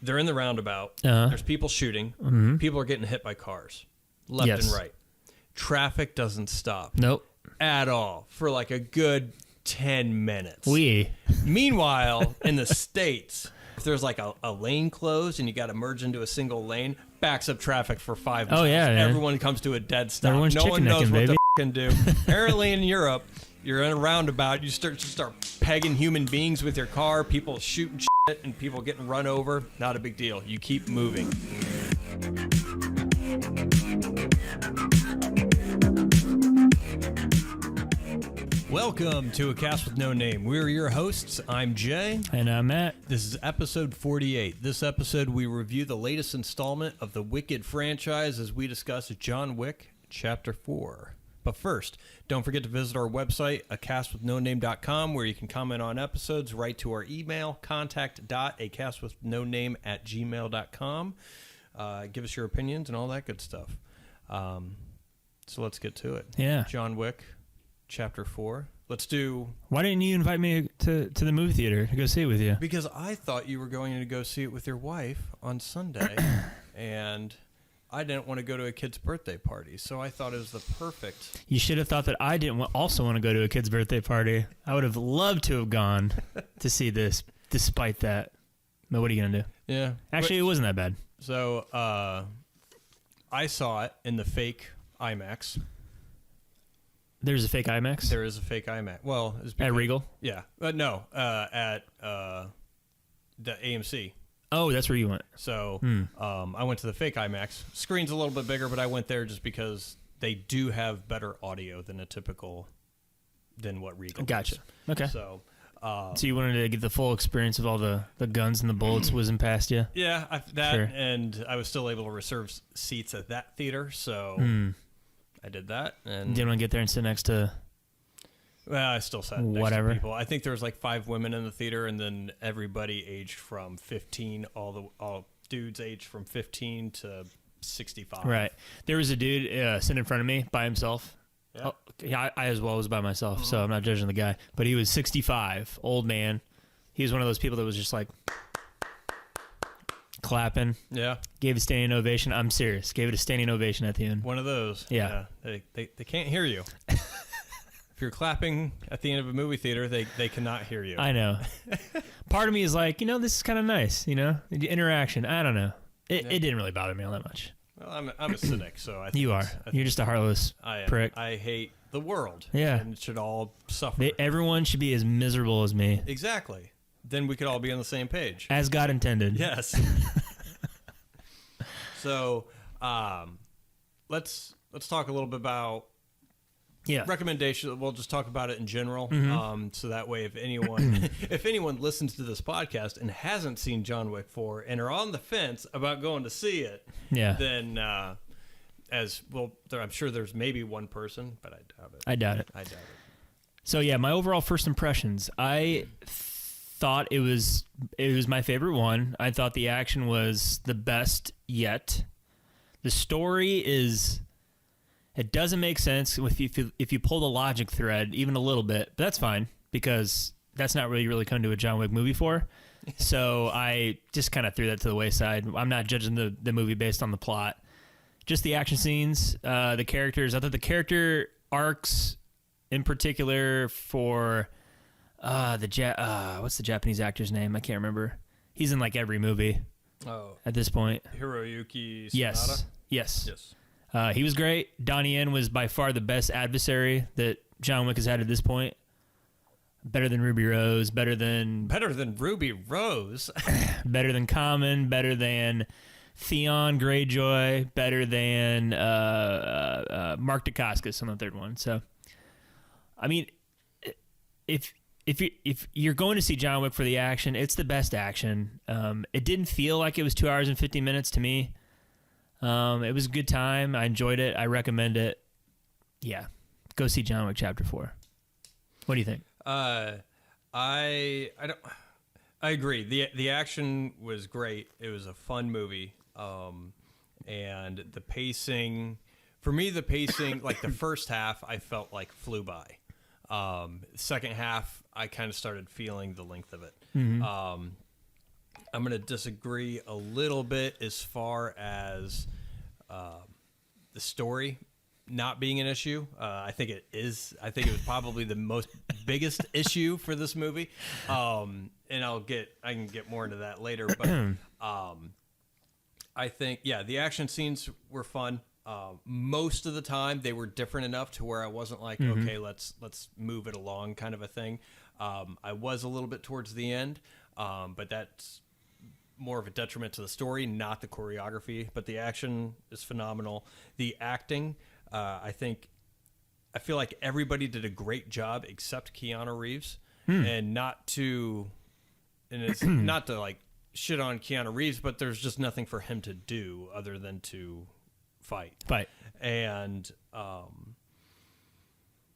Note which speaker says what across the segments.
Speaker 1: they're in the roundabout. There's people shooting. People are getting hit by cars, left and right. Traffic doesn't stop.
Speaker 2: Nope.
Speaker 1: At all for like a good 10 minutes. Meanwhile, in the States, if there's like a lane closed and you got to merge into a single lane, backs up traffic for 5 minutes.
Speaker 2: Oh, yeah, man.
Speaker 1: Everyone comes to a dead stop.
Speaker 2: Everyone's
Speaker 1: no one knows
Speaker 2: chicken
Speaker 1: what
Speaker 2: necking,
Speaker 1: to f***ing do. Apparently in Europe, you're in a roundabout, you start pegging human beings with your car, people shooting shit and people getting run over. Not a big deal. You keep moving. Welcome to A Cast with No Name. We're your hosts. I'm Jay.
Speaker 2: And I'm Matt.
Speaker 1: This is episode 48. This episode, we review the latest installment of the Wicked franchise as we discuss John Wick Chapter 4. But first, don't forget to visit our website, acastwithnoname.com, where you can comment on episodes, write to our email, contact.acastwithnoname@gmail.com. Give us your opinions and all that good stuff. So let's get to it.
Speaker 2: Yeah.
Speaker 1: John Wick Chapter 4. Let's do...
Speaker 2: Why didn't you invite me to the movie theater to go see it with you?
Speaker 1: Because I thought you were going to go see it with your wife on Sunday, and I didn't want to go to a kid's birthday party, so I thought it was the perfect...
Speaker 2: You should have thought that I didn't also want to go to a kid's birthday party. I would have loved to have gone to see this, despite that. But what are you going to do?
Speaker 1: Yeah.
Speaker 2: Actually, it wasn't that bad.
Speaker 1: So, I saw it in the fake IMAX.
Speaker 2: There's a fake IMAX?
Speaker 1: There is a fake IMAX. Well, it's because,
Speaker 2: at Regal?
Speaker 1: Yeah. No, at the AMC.
Speaker 2: Oh, that's where you went.
Speaker 1: So I went to the fake IMAX. Screen's a little bit bigger, but I went there just because they do have better audio than what Regal
Speaker 2: Gotcha.
Speaker 1: does.
Speaker 2: Okay.
Speaker 1: So
Speaker 2: you wanted to get the full experience of all the guns and the bullets whizzing past you?
Speaker 1: Yeah,
Speaker 2: Sure.
Speaker 1: And I was still able to reserve seats at that theater, so I did that. And
Speaker 2: Didn't want to get there and sit next to...
Speaker 1: Well, I still sat next to people. I think there was like 5 women in the theater, and then everybody aged from 15, all dudes aged from 15 to 65.
Speaker 2: Right. There was a dude sitting in front of me by himself.
Speaker 1: Yeah.
Speaker 2: Oh, yeah, I as well was by myself, so I'm not judging the guy. But he was 65, old man. He was one of those people that was just like clapping.
Speaker 1: Yeah.
Speaker 2: Gave a standing ovation. I'm serious. Gave it a standing ovation at the end.
Speaker 1: One of those.
Speaker 2: Yeah.
Speaker 1: They can't hear you. If you're clapping at the end of a movie theater, they cannot hear you.
Speaker 2: I know. Part of me is like, this is kind of nice, the interaction. I don't know. It didn't really bother me all that much.
Speaker 1: Well, I'm a cynic, so I think
Speaker 2: you are. You're just a heartless prick.
Speaker 1: I hate the world.
Speaker 2: Yeah.
Speaker 1: And it should all suffer.
Speaker 2: Everyone should be as miserable as me.
Speaker 1: Exactly. Then we could all be on the same page.
Speaker 2: As God intended.
Speaker 1: Yes. So, let's talk a little bit about recommendations. We'll just talk about it in general. So that way, if anyone listens to this podcast and hasn't seen John Wick 4 and are on the fence about going to see it, then as well, I'm sure there's maybe one person, but I doubt it.
Speaker 2: I doubt it. So yeah, my overall first impressions. I thought it was my favorite one. I thought the action was the best yet. The story is... It doesn't make sense if you pull the logic thread even a little bit, but that's fine because that's not really come to a John Wick movie for. So I just kind of threw that to the wayside. I'm not judging the movie based on the plot, just the action scenes, the characters. I thought the character arcs, in particular, for what's the Japanese actor's name? I can't remember. He's in like every movie. Oh, at this point,
Speaker 1: Hiroyuki Sanada.
Speaker 2: Yes. He was great. Donnie Yen was by far the best adversary that John Wick has had at this point. Better than Ruby Rose. Better than
Speaker 1: Ruby Rose.
Speaker 2: Better than Common. Better than Theon Greyjoy. Better than Mark Dacascos on the third one. So, I mean, if you're going to see John Wick for the action, it's the best action. It didn't feel like it was 2 hours and 50 minutes to me. It was a good time. I enjoyed it. I recommend it. Yeah. Go see John Wick Chapter 4. What do you think?
Speaker 1: I agree. The action was great. It was a fun movie. And the pacing, for me, like the first half, I felt like flew by. Second half, I kind of started feeling the length of it. I'm going to disagree a little bit as far as the story not being an issue. I think it is. I think it was probably the most biggest issue for this movie. And I can get more into that later. But I think, the action scenes were fun. Most of the time they were different enough to where I wasn't like, okay, let's move it along kind of a thing. I was a little bit towards the end, but that's more of a detriment to the story, not the choreography, but the action is phenomenal. The acting, I feel like everybody did a great job except Keanu Reeves, and it's not to like shit on Keanu Reeves, but there's just nothing for him to do other than to fight. And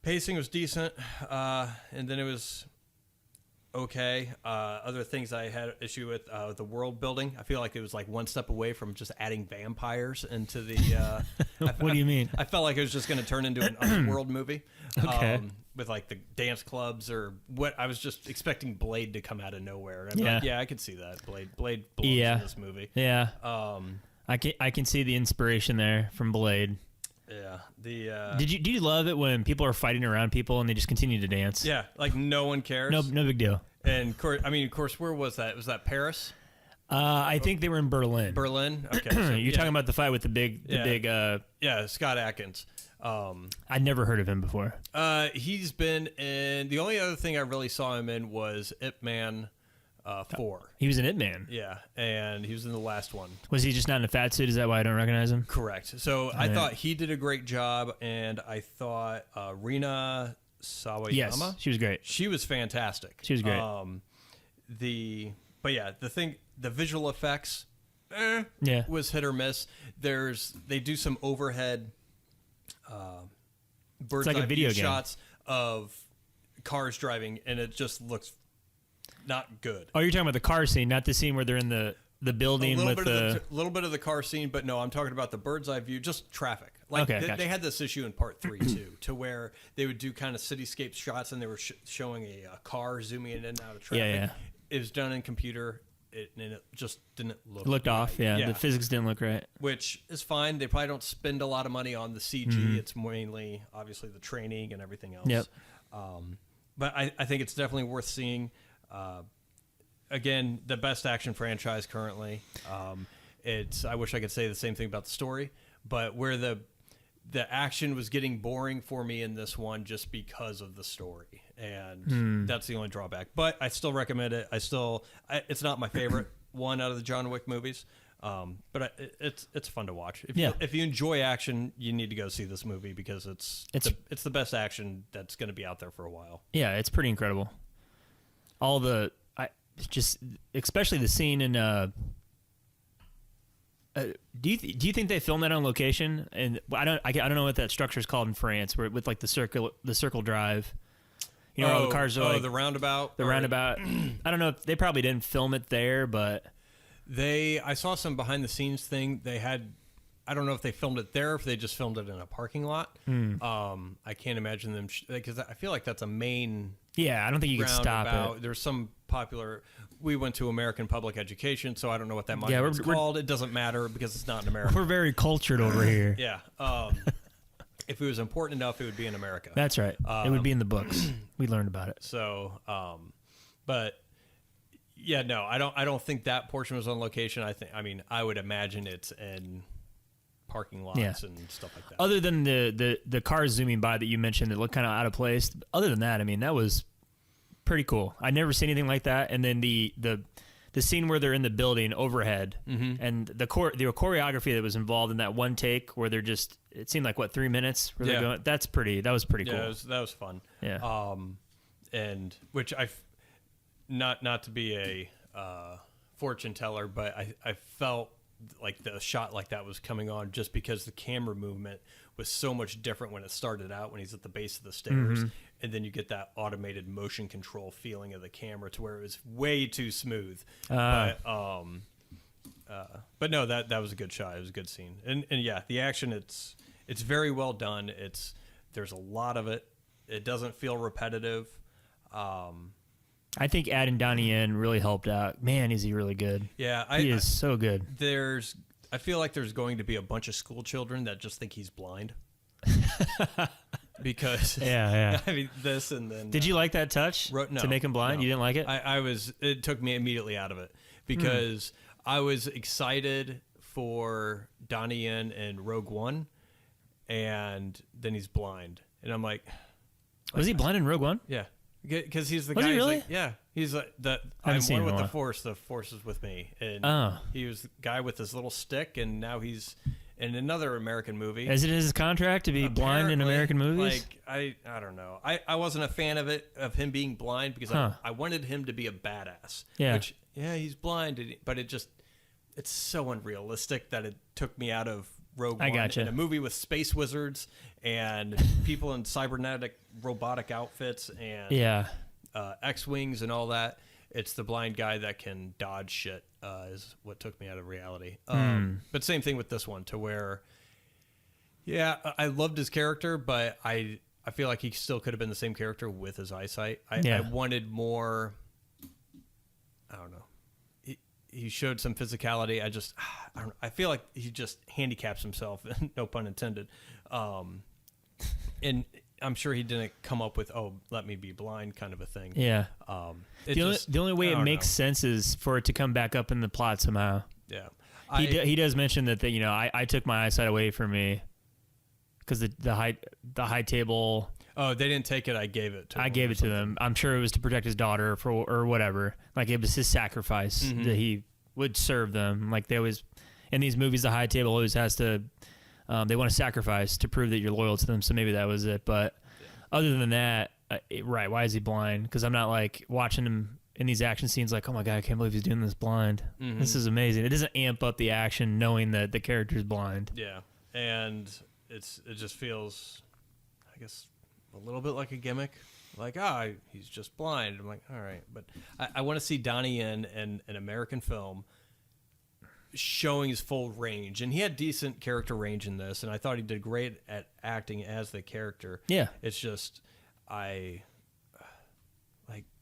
Speaker 1: pacing was decent, and then it was okay. Other things I had issue with, the world building. I feel like it was like one step away from just adding vampires into the
Speaker 2: What do you mean?
Speaker 1: I felt like it was just going to turn into an underworld movie.
Speaker 2: Okay.
Speaker 1: With like the dance clubs or what. I was just expecting Blade to come out of nowhere. I could see that. Blade belongs in this movie.
Speaker 2: Yeah. I can see the inspiration there from Blade.
Speaker 1: Yeah.
Speaker 2: Do you love it when people are fighting around people and they just continue to dance?
Speaker 1: Yeah, like no one cares.
Speaker 2: No big deal.
Speaker 1: And of course, where was that? Was that Paris?
Speaker 2: I think they were in Berlin.
Speaker 1: Berlin. Okay. So,
Speaker 2: You're talking about the fight with the big.
Speaker 1: Scott Adkins.
Speaker 2: I'd never heard of him before.
Speaker 1: He's been in. The only other thing I really saw him in was Ip Man 4.
Speaker 2: He was in It Man.
Speaker 1: Yeah, and he was in the last one.
Speaker 2: Was he just not in a fat suit? Is that why I don't recognize him?
Speaker 1: Correct. So I thought he did a great job, and I thought Rina Sawayama.
Speaker 2: Yes, she was great.
Speaker 1: She was fantastic.
Speaker 2: She was great.
Speaker 1: The visual effects was hit or miss. They do some overhead bird's eye view shots of cars driving, and it just looks not good.
Speaker 2: Oh, you're talking about the car scene, not the scene where they're in the building with the...
Speaker 1: A little bit of the car scene, but no, I'm talking about the bird's eye view, just traffic. Like they had this issue in part 3 too, to where they would do kind of cityscape shots, and they were showing a car zooming in and out of traffic.
Speaker 2: Yeah.
Speaker 1: It was done in computer, and it just didn't look.
Speaker 2: It looked
Speaker 1: right.
Speaker 2: off. Yeah, the physics didn't look right.
Speaker 1: Which is fine. They probably don't spend a lot of money on the CG. It's mainly obviously the training and everything else.
Speaker 2: Yep.
Speaker 1: But I think it's definitely worth seeing. Again, the best action franchise currently. I wish I could say the same thing about the story, but where the action was getting boring for me in this one just because of the story, and that's the only drawback. But I still recommend it. It's not my favorite one out of the John Wick movies, but it's fun to watch. If you enjoy action, you need to go see this movie because it's the best action that's going to be out there for a while.
Speaker 2: Yeah, it's pretty incredible. Especially the scene in. Do you think they filmed that on location? And I don't know what that structure is called in France, where with like the circle drive. You know, all the cars are like
Speaker 1: the roundabout.
Speaker 2: The roundabout. I don't know if they probably didn't film it there, but
Speaker 1: I saw some behind the scenes thing. They had. I don't know if they filmed it there, or if they just filmed it in a parking lot. I can't imagine them because I feel like that's a main.
Speaker 2: Yeah, I don't think you can stop it.
Speaker 1: There's some popular. We went to American public education, so I don't know what that monument's called. It doesn't matter because it's not in America.
Speaker 2: We're very cultured over here.
Speaker 1: Yeah. If it was important enough, it would be in America.
Speaker 2: That's right. It would be in the books. We learned about it.
Speaker 1: So, but yeah, no, I don't think that portion was on location. I would imagine it's in parking lots and stuff like that.
Speaker 2: Other than the cars zooming by that you mentioned that looked kind of out of place. Other than that, that was pretty cool. I'd never seen anything like that. And then the scene where they're in the building overhead and the choreography that was involved in that one take where they're just, it seemed like 3 minutes where they're going. That was pretty cool.
Speaker 1: That was fun.
Speaker 2: Yeah.
Speaker 1: And which not to be a fortune teller, but I felt like the shot like that was coming on just because the camera movement was so much different when it started out when he's at the base of the stairs, and then you get that automated motion control feeling of the camera to where it was way too smooth. But no, that was a good shot. It was a good scene, and yeah, the action it's very well done. There's a lot of it. It doesn't feel repetitive.
Speaker 2: I think adding Donnie in really helped out. Man, is he really good.
Speaker 1: Yeah.
Speaker 2: He is so good.
Speaker 1: I feel like there's going to be a bunch of school children that just think he's blind. Because
Speaker 2: yeah.
Speaker 1: I mean, this and then.
Speaker 2: Did you like that touch to make him blind?
Speaker 1: No.
Speaker 2: You didn't like it?
Speaker 1: It took me immediately out of it because I was excited for Donnie Yen in Rogue One, and then he's blind, and I'm like,
Speaker 2: was he blind in Rogue One?
Speaker 1: Yeah, because he's the
Speaker 2: was
Speaker 1: guy.
Speaker 2: He really?
Speaker 1: He's like the. I'm one with the Force. The Force is with me, and he was the guy with his little stick, and now he's in another American movie.
Speaker 2: Is it his contract to be blind in American movies?
Speaker 1: Like I don't know. I wasn't a fan of him being blind because I wanted him to be a badass.
Speaker 2: Yeah.
Speaker 1: Which he's blind, but it's so unrealistic that it took me out of Rogue One.
Speaker 2: Gotcha.
Speaker 1: In a movie with space wizards and people in cybernetic robotic outfits and X-wings and all that. It's the blind guy that can dodge shit is what took me out of reality. But same thing with this one, to where, I loved his character, but I feel like he still could have been the same character with his eyesight. I wanted more. I don't know. He showed some physicality. I don't know. I feel like he just handicaps himself, no pun intended. And I'm sure he didn't come up with, let me be blind kind of a thing.
Speaker 2: Yeah. The only way it makes sense is for it to come back up in the plot somehow.
Speaker 1: Yeah.
Speaker 2: He does mention that I took my eyesight away from me because the high table.
Speaker 1: Oh, they didn't take it. I gave it to
Speaker 2: them. I'm sure it was to protect his daughter or whatever. Like it was his sacrifice that he would serve them. Like they always, in these movies, the high table always has to, they want to sacrifice to prove that you're loyal to them. So maybe that was it. But other than that, right. Why is he blind? Because I'm not like watching him in these action scenes like, oh my God, I can't believe he's doing this blind. This is amazing. It doesn't amp up the action knowing that the character's blind.
Speaker 1: Yeah. And it just feels, I guess, a little bit like a gimmick. Like, he's just blind. I'm like, all right. But I want to see Donnie in an American film showing his full range. And he had decent character range in this, and I thought he did great at acting as the character.
Speaker 2: Yeah.
Speaker 1: It's just,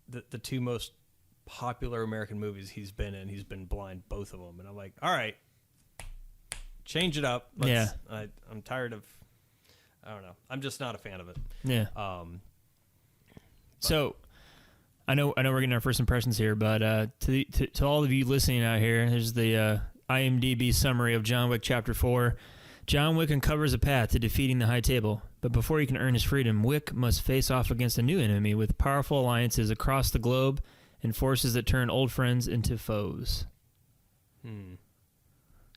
Speaker 1: the two most popular American movies he's been in, he's been blind, both of them. And I'm like, all right, change it up. I'm tired of, I don't know. I'm just not a fan of it.
Speaker 2: Yeah. So I know we're getting our first impressions here, but to all of you listening out here, here's the IMDb summary of John Wick Chapter 4. John Wick uncovers a path to defeating the High Table, but before he can earn his freedom, Wick must face off against a new enemy with powerful alliances across the globe and forces that turn old friends into foes.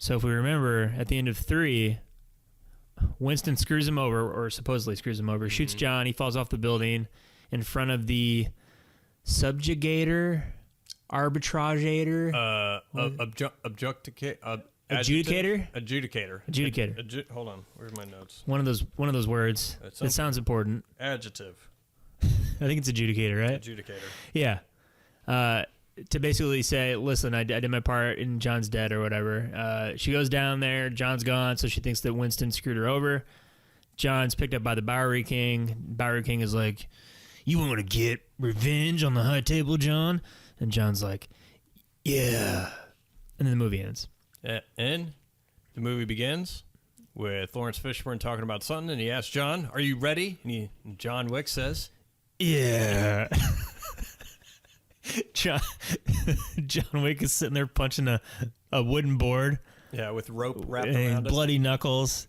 Speaker 2: So if we remember, at the end of 3, Winston screws him over, or supposedly screws him over, shoots John, he falls off the building in front of the subjugator, arbitrager, adjudicator.
Speaker 1: Hold on, where's my notes?
Speaker 2: One of those words. It sounds important.
Speaker 1: Adjective.
Speaker 2: I think it's adjudicator, right?
Speaker 1: Adjudicator.
Speaker 2: Yeah. To basically say, listen, I did my part and John's dead or whatever. She goes down there, John's gone, so she thinks that Winston screwed her over. John's picked up by the Bowery King. Bowery King is like, you want to get revenge on the High Table, John? And John's like, yeah. And then the movie ends.
Speaker 1: And the movie begins with Lawrence Fishburne talking about something, and he asks John, are you ready? And John Wick says,
Speaker 2: yeah. John Wick is sitting there punching a wooden board.
Speaker 1: Yeah, with rope wrapped around
Speaker 2: and bloody knuckles.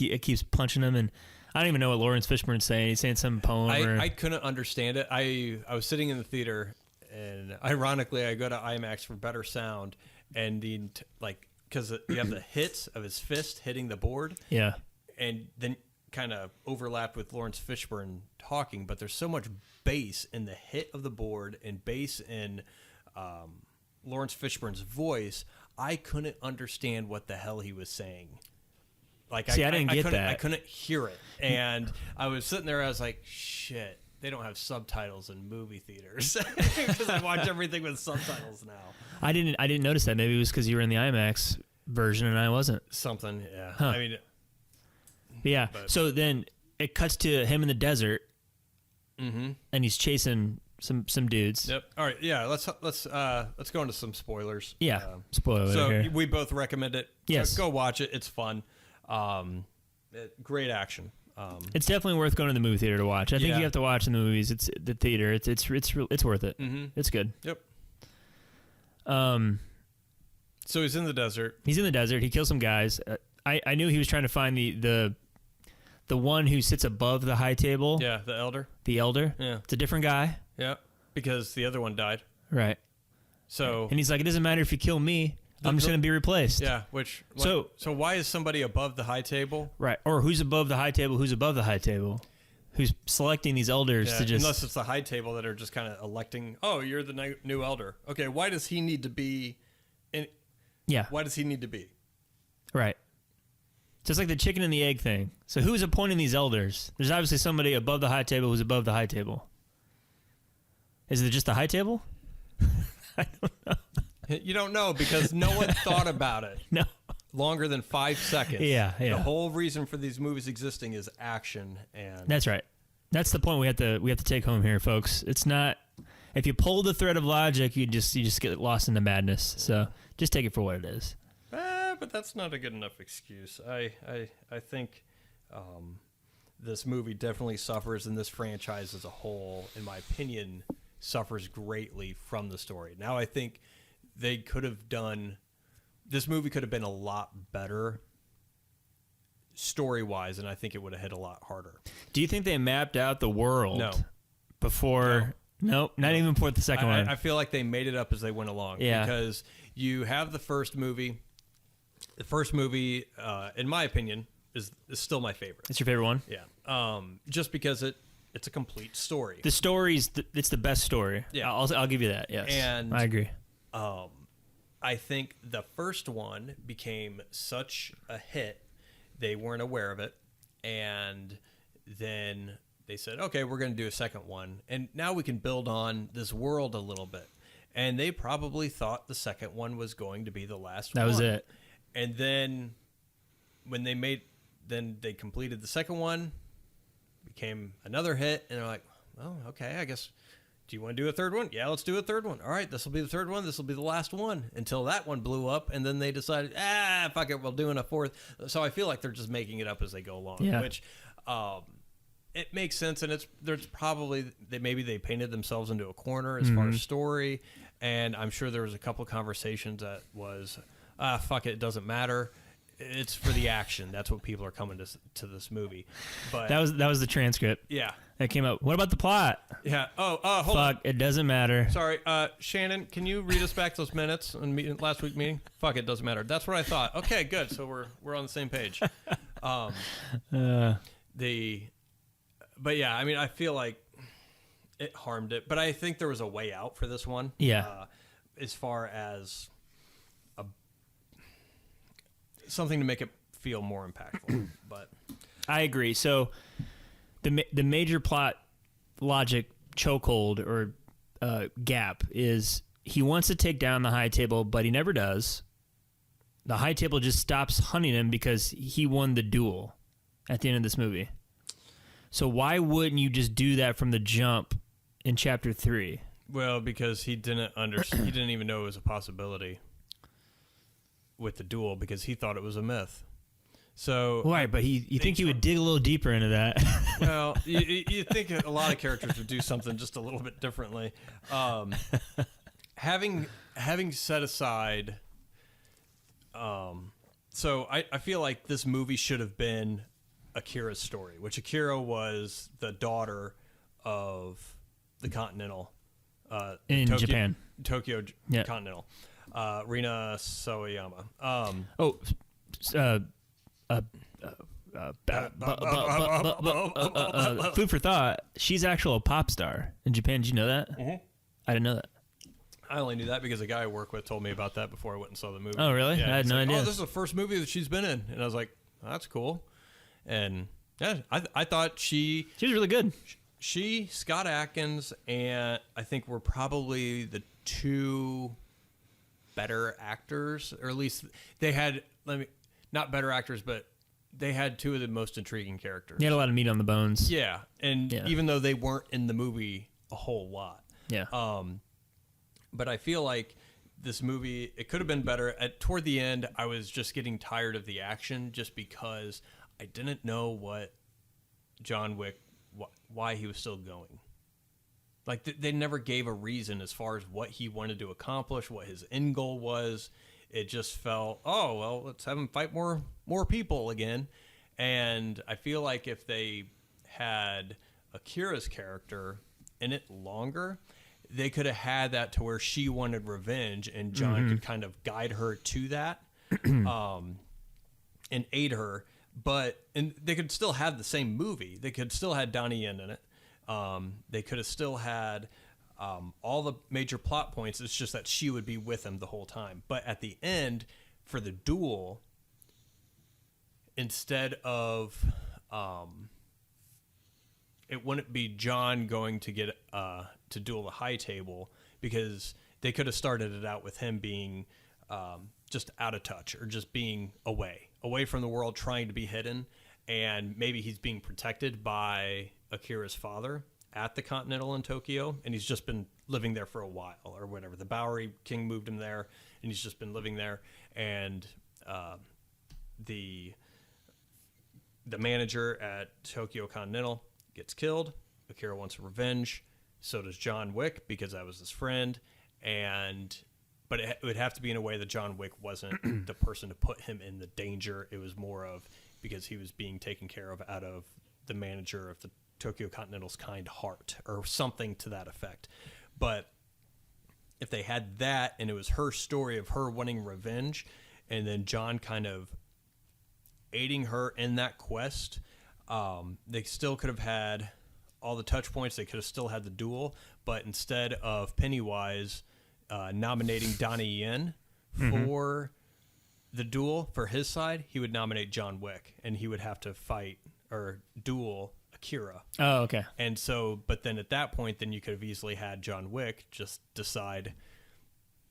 Speaker 2: It keeps punching him, and I don't even know what Lawrence Fishburne's saying. He's saying some poem.
Speaker 1: I couldn't understand it. I was sitting in the theater, and ironically, I go to IMAX for better sound, and because you have the hits of his fist hitting the board.
Speaker 2: Yeah.
Speaker 1: And then kind of overlapped with Lawrence Fishburne talking, but there's so much bass in the hit of the board and bass in Lawrence Fishburne's voice, I couldn't understand what the hell he was saying. Like,
Speaker 2: I didn't get that.
Speaker 1: I couldn't hear it. And I was sitting there, I was like, shit, they don't have subtitles in movie theaters. Because I watch everything with subtitles now.
Speaker 2: I didn't notice that. Maybe it was because you were in the IMAX version and I wasn't.
Speaker 1: Something, yeah.
Speaker 2: Huh.
Speaker 1: I mean...
Speaker 2: Yeah. So then it cuts to him in the desert, and he's chasing some dudes.
Speaker 1: Yep. All right. Yeah. Let's go into some spoilers.
Speaker 2: Yeah. Spoiler.
Speaker 1: So
Speaker 2: here.
Speaker 1: we both recommend it.
Speaker 2: Yes.
Speaker 1: So go watch it. It's fun. Great action.
Speaker 2: It's definitely worth going to the movie theater to watch. I think you have to watch in the movies. It's the theater. It's worth it.
Speaker 1: Mm-hmm.
Speaker 2: It's good.
Speaker 1: Yep. So he's in the desert.
Speaker 2: He's in the desert. He kills some guys. I knew he was trying to find the one who sits above the high table.
Speaker 1: Yeah, the elder.
Speaker 2: The elder.
Speaker 1: Yeah.
Speaker 2: It's a different guy.
Speaker 1: Yeah, because the other one died.
Speaker 2: Right.
Speaker 1: So.
Speaker 2: And he's like, it doesn't matter if you kill me. I'm just going to be replaced.
Speaker 1: Yeah, so why is somebody above the high table?
Speaker 2: Right, or who's above the high table, who's above the high table? Who's selecting these elders to just...
Speaker 1: Unless it's the high table that are just kind of electing, oh, you're the new elder. Okay, why does he need to be...
Speaker 2: Yeah.
Speaker 1: Why does he need to be?
Speaker 2: Right. Just like the chicken and the egg thing. So who's appointing these elders? There's obviously somebody above the high table who's above the high table. Is it just the high table? I don't know.
Speaker 1: You don't know because no one thought about it.
Speaker 2: No.
Speaker 1: Longer than 5 seconds.
Speaker 2: Yeah.
Speaker 1: The whole reason for these movies existing is action, and
Speaker 2: that's right. That's the point we have to take home here, folks. It's not if you pull the thread of logic, you just get lost in the madness. So just take it for what it is.
Speaker 1: But that's not a good enough excuse. I think this movie definitely suffers, and this franchise as a whole, in my opinion, suffers greatly from the story. Now I think they could have done this movie could have been a lot better story-wise, and I think it would have hit a lot harder.
Speaker 2: Do you think they mapped out the world?
Speaker 1: No.
Speaker 2: Before? Nope, not even before the second one.
Speaker 1: I feel like they made it up as they went along.
Speaker 2: Yeah.
Speaker 1: Because you have the first movie. The first movie, in my opinion, is still my favorite.
Speaker 2: It's your favorite one?
Speaker 1: Yeah. Just because it's a complete story.
Speaker 2: The story's it's the best story.
Speaker 1: Yeah.
Speaker 2: I'll give you that. Yes.
Speaker 1: And
Speaker 2: I agree.
Speaker 1: I think the first one became such a hit, they weren't aware of it, and then they said, okay, we're going to do a second one, and now we can build on this world a little bit. And they probably thought the second one was going to be the last one.
Speaker 2: That was it.
Speaker 1: And then when they completed the second one, became another hit, and they're like, well, okay, I guess... Do you want to do a third one? Yeah, let's do a third one. All right, this will be the third one. This will be the last one until that one blew up, and then they decided, fuck it, we're doing a fourth. So I feel like they're just making it up as they go along, which it makes sense, and there's probably maybe they painted themselves into a corner as far as story, and I'm sure there was a couple of conversations that was, fuck it, it doesn't matter. It's for the action. That's what people are coming to this movie. But
Speaker 2: that was the transcript.
Speaker 1: Yeah.
Speaker 2: That came up. What about the plot?
Speaker 1: Yeah. Hold on.
Speaker 2: Fuck, it doesn't matter.
Speaker 1: Sorry. Shannon, can you read us back those minutes in last week's meeting? Fuck, it doesn't matter. That's what I thought. Okay, good. So we're on the same page. But yeah, I mean, I feel like it harmed it, but I think there was a way out for this one.
Speaker 2: Yeah.
Speaker 1: As far as something to make it feel more impactful. But
Speaker 2: I agree. So the major plot logic chokehold or gap is he wants to take down the high table, but he never does. The high table just stops hunting him because he won the duel at the end of this movie. So why wouldn't you just do that from the jump in chapter 3?
Speaker 1: Well, because he didn't he didn't even know it was a possibility with the duel because he thought it was a myth. So
Speaker 2: right, but you think he would dig a little deeper into that?
Speaker 1: Well, you think a lot of characters would do something just a little bit differently. Having set aside, so I feel like this movie should have been Akira's story, which Akira was the daughter of the Continental
Speaker 2: in Japan,
Speaker 1: Tokyo Continental. Rina Sawayama.
Speaker 2: Food for thought. She's actually a pop star in Japan. Did you know that? Mm-hmm. I didn't know that.
Speaker 1: I only knew that because a guy I work with told me about that before I went and saw the movie.
Speaker 2: Oh, really?
Speaker 1: Yeah,
Speaker 2: I had no idea.
Speaker 1: Oh, this is the first movie that she's been in, and I was like, oh, that's cool. And yeah, I thought she
Speaker 2: was really good.
Speaker 1: She, Scott Adkins, and I think were probably the two better actors, or at least they had, not better actors, but they had two of the most intriguing characters.
Speaker 2: They had a lot of meat on the bones.
Speaker 1: Yeah, and even though they weren't in the movie a whole lot.
Speaker 2: Yeah.
Speaker 1: But I feel like this movie, it could have been better. Toward the end, I was just getting tired of the action just because I didn't know what John Wick, why he was still going. Like, they never gave a reason as far as what he wanted to accomplish, what his end goal was. It just felt, oh, well, let's have him fight more people again. And I feel like if they had Akira's character in it longer, they could have had that to where she wanted revenge and John could kind of guide her to that and aid her. And they could still have the same movie. They could still have Donnie Yen in it. They could have still had all the major plot points. It's just that she would be with him the whole time. But at the end, for the duel, instead of it wouldn't be John going to get to duel the high table, because they could have started it out with him being just out of touch or just being away from the world, trying to be hidden, and maybe he's being protected by Akira's father at the Continental in Tokyo, and he's just been living there for a while or whatever. The Bowery King moved him there, and he's just been living there, and the manager at Tokyo Continental gets killed. Akira wants revenge. So does John Wick, because that was his friend. But it would have to be in a way that John Wick wasn't the person to put him in the danger. It was more of because he was being taken care of out of the manager of the Tokyo Continental's kind heart or something to that effect. But if they had that and it was her story of her wanting revenge and then John kind of aiding her in that quest, they still could have had all the touch points. They could have still had the duel, but instead of Pennywise nominating Donnie Yen for the duel for his side, he would nominate John Wick, and he would have to fight or duel Akira.
Speaker 2: Oh, okay.
Speaker 1: And so, but then at that point, then you could have easily had John Wick just decide,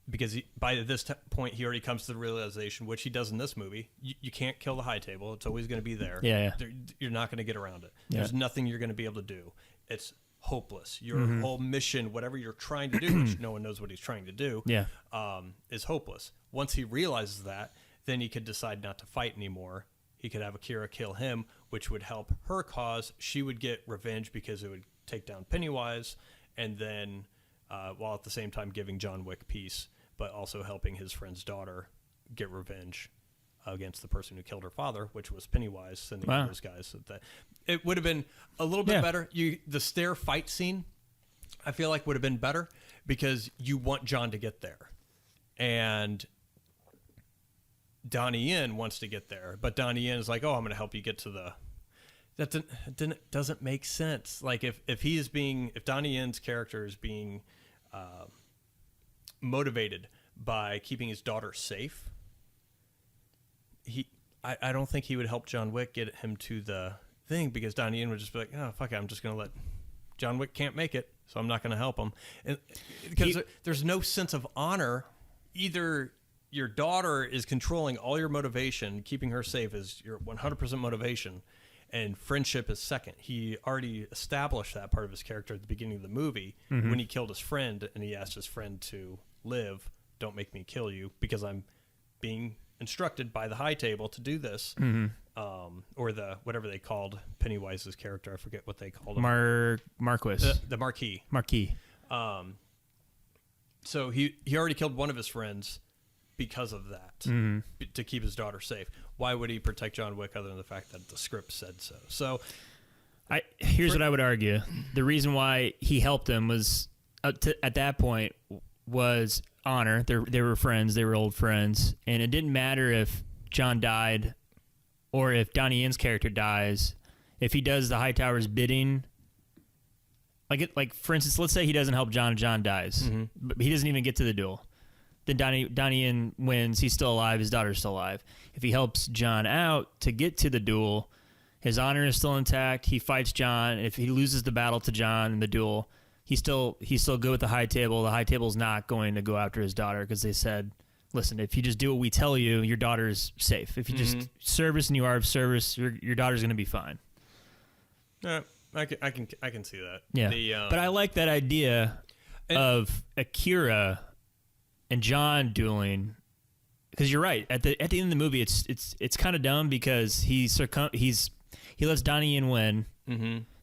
Speaker 1: because by this point, he already comes to the realization, which he does in this movie, you can't kill the high table. It's always going to be there.
Speaker 2: Yeah.
Speaker 1: You're not going to get around it.
Speaker 2: Yeah.
Speaker 1: There's nothing you're going to be able to do. It's hopeless. Your whole mission, whatever you're trying to do, which no one knows what he's trying to do, is hopeless. Once he realizes that, then he could decide not to fight anymore. He could have Akira kill him, which would help her cause. She would get revenge because it would take down Pennywise, and then while at the same time giving John Wick peace, but also helping his friend's daughter get revenge against the person who killed her father, which was Pennywise, sending all those guys. It would have been a little bit better. The stair fight scene, I feel like would have been better because you want John to get there. And Donnie Yen wants to get there, but Donnie Yen is like, oh, I'm going to help you get to the... That doesn't make sense. Like if Donnie Yen's character is being motivated by keeping his daughter safe, I don't think he would help John Wick get him to the thing, because Donnie Yen would just be like, oh, fuck it, I'm just going to let... John Wick can't make it, so I'm not going to help him. Because there's no sense of honor. Either your daughter is controlling all your motivation, keeping her safe is your 100% motivation, and friendship is second. He already established that part of his character at the beginning of the movie when he killed his friend, and he asked his friend to live. Don't make me kill you, because I'm being instructed by the high table to do this. Or the whatever they called Pennywise's character, I forget what they called him.
Speaker 2: Marquis.
Speaker 1: The Marquis. So he already killed one of his friends because of that, to keep his daughter safe. Why would he protect John Wick other than the fact that the script said so? So
Speaker 2: here's what I would argue. The reason why he helped him was, at that point, was honor. They were friends. They were old friends. And it didn't matter if John died or if Donnie Yen's character dies. If he does the Hightower's bidding, like for instance, let's say he doesn't help John and John dies, but he doesn't even get to the duel. Then Donnie Yen wins. He's still alive. His daughter's still alive. If he helps John out to get to the duel, his honor is still intact. He fights John. If he loses the battle to John in the duel, he's still good with the high table. The high table's not going to go after his daughter, because they said, listen, if you just do what we tell you, your daughter's safe. If you just service and you are of service, your daughter's going to be fine.
Speaker 1: I can see that.
Speaker 2: Yeah, but I like that idea. of Akira and John dueling, because you're right. At the end of the movie, it's kind of dumb because he lets Donnie Yen win,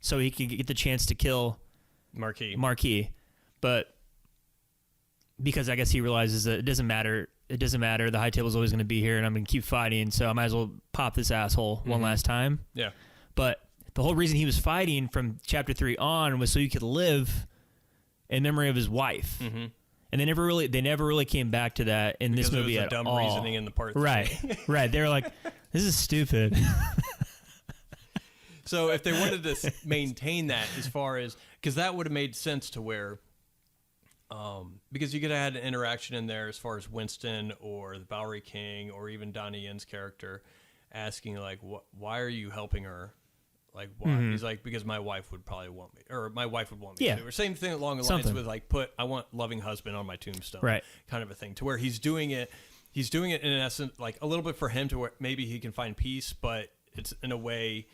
Speaker 2: so he can get the chance to kill Marquis, but because I guess he realizes that it doesn't matter. It doesn't matter. The high table's always going to be here, and I'm going to keep fighting. So I might as well pop this asshole one last time.
Speaker 1: Yeah.
Speaker 2: But the whole reason he was fighting from chapter 3 on was so he could live in memory of his wife. And they never really came back to that in this movie at all.
Speaker 1: Dumb reasoning in the part.
Speaker 2: Right. Right. They were like, this is stupid.
Speaker 1: So if they wanted to maintain that, as far as, because that would have made sense to where. Because you could have had an interaction in there as far as Winston or the Bowery King or even Donnie Yen's character asking, like, why are you helping her? Like, why? He's like, because my wife would probably want me, or my wife would want me to. Or same thing along the lines with, like, I want loving husband on my tombstone. Right. Kind of a thing, to where he's doing it in essence, like, a little bit for him to where maybe he can find peace, but it's in a way,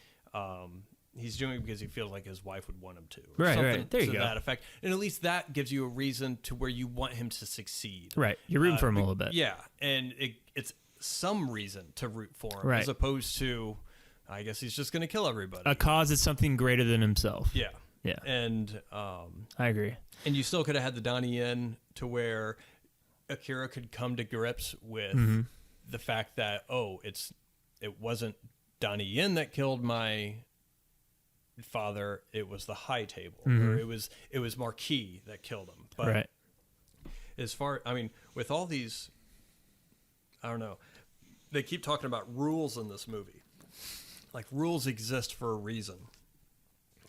Speaker 1: he's doing it because he feels like his wife would want him to.
Speaker 2: Right, right. There you go.
Speaker 1: To that effect. And at least that gives you a reason to where you want him to succeed.
Speaker 2: Right. You're rooting for him a little bit.
Speaker 1: Yeah. And it's some reason to root for him, as opposed to, I guess he's just going to kill everybody.
Speaker 2: A cause is something greater than himself.
Speaker 1: Yeah.
Speaker 2: Yeah.
Speaker 1: And
Speaker 2: I agree.
Speaker 1: And you still could have had the Donnie Yen to where Akira could come to grips with the fact that, it wasn't Donnie Yen that killed my father, it was the high table, or it was Marquis that killed him. But as far, I mean, with all these, I don't know, they keep talking about rules in this movie. Like, rules exist for a reason.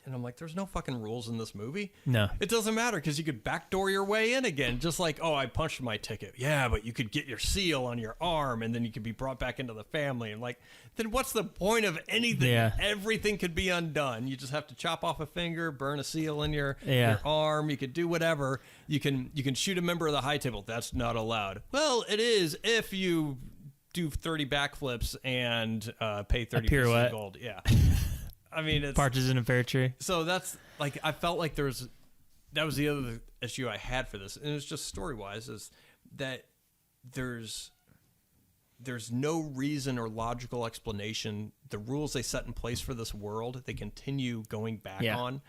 Speaker 1: And I'm like, there's no fucking rules in this movie.
Speaker 2: No.
Speaker 1: It doesn't matter, because you could backdoor your way in again. Just like, I punched my ticket. Yeah, but you could get your seal on your arm, and then you could be brought back into the family. And like, then what's the point of anything?
Speaker 2: Yeah.
Speaker 1: Everything could be undone. You just have to chop off a finger, burn a seal in your arm. You could do whatever. You can shoot a member of the high table. That's not allowed. Well, it is if you do 30 backflips and pay 30 pieces of gold. Yeah. I mean, it's
Speaker 2: partridge in a pear tree.
Speaker 1: So that's like, I felt like that was the other issue I had for this, and it's just story wise, is that there's no reason or logical explanation. The rules they set in place for this world, they continue going back on.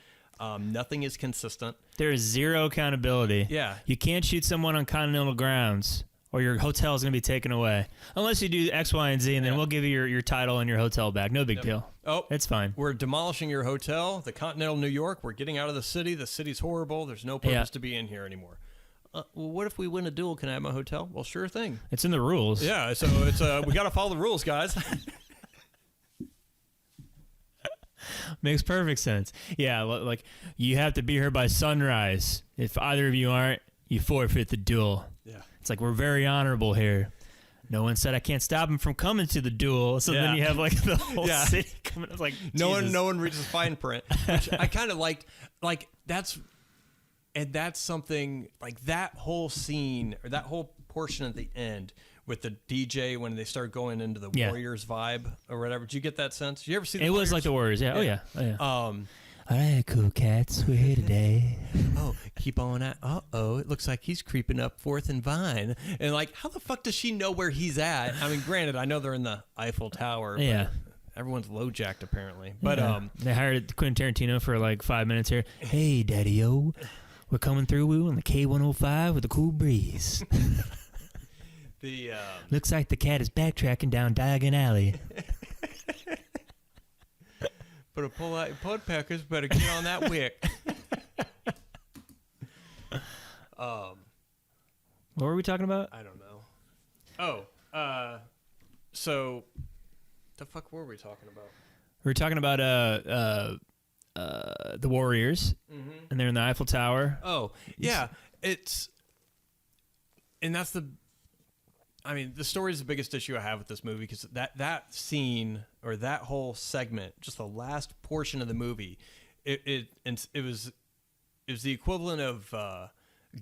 Speaker 1: Nothing is consistent.
Speaker 2: There is zero accountability.
Speaker 1: Yeah,
Speaker 2: you can't shoot someone on continental grounds, or your hotel is going to be taken away. Unless you do X, Y, and Z, and then we'll give you your title and your hotel back. No big deal. Oh, it's fine.
Speaker 1: We're demolishing your hotel, the Continental New York. We're getting out of the city. The city's horrible. There's no purpose to be in here anymore. Well, what if we win a duel? Can I have my hotel? Well, sure thing.
Speaker 2: It's in the rules.
Speaker 1: Yeah, so it's we got to follow the rules, guys.
Speaker 2: Makes perfect sense. Yeah, like, you have to be here by sunrise. If either of you aren't, you forfeit the duel. Yeah. It's like, we're very honorable here. No one said I can't stop him from coming to the duel. So then you have like the whole city coming up, like,
Speaker 1: no one reads the fine print, which I kind of liked. Like, that's something, like, that whole scene or that whole portion at the end with the DJ when they start going into the Warriors vibe or whatever. Did you get that sense? Did you ever see the Warriors?
Speaker 2: Was like the Warriors, yeah.
Speaker 1: Yeah.
Speaker 2: Oh yeah. All right, cool cats, we're here today.
Speaker 1: Keep on at. It looks like he's creeping up 4th and Vine. And like, how the fuck does she know where he's at? I mean, granted, I know they're in the Eiffel Tower. But everyone's low-jacked apparently. But
Speaker 2: they hired Quentin Tarantino for like 5 minutes here. Hey, Daddy-O, we're coming through on the K105 with a cool breeze. Looks like the cat is backtracking down Diagon Alley.
Speaker 1: Better pull out your pud packers. Better get on that wick.
Speaker 2: What were we talking about?
Speaker 1: I don't know. So the fuck were we talking about?
Speaker 2: We were talking about the Warriors, and they're in the Eiffel Tower.
Speaker 1: Oh, yeah. The story is the biggest issue I have with this movie, because that scene or that whole segment, just the last portion of the movie, it was the equivalent of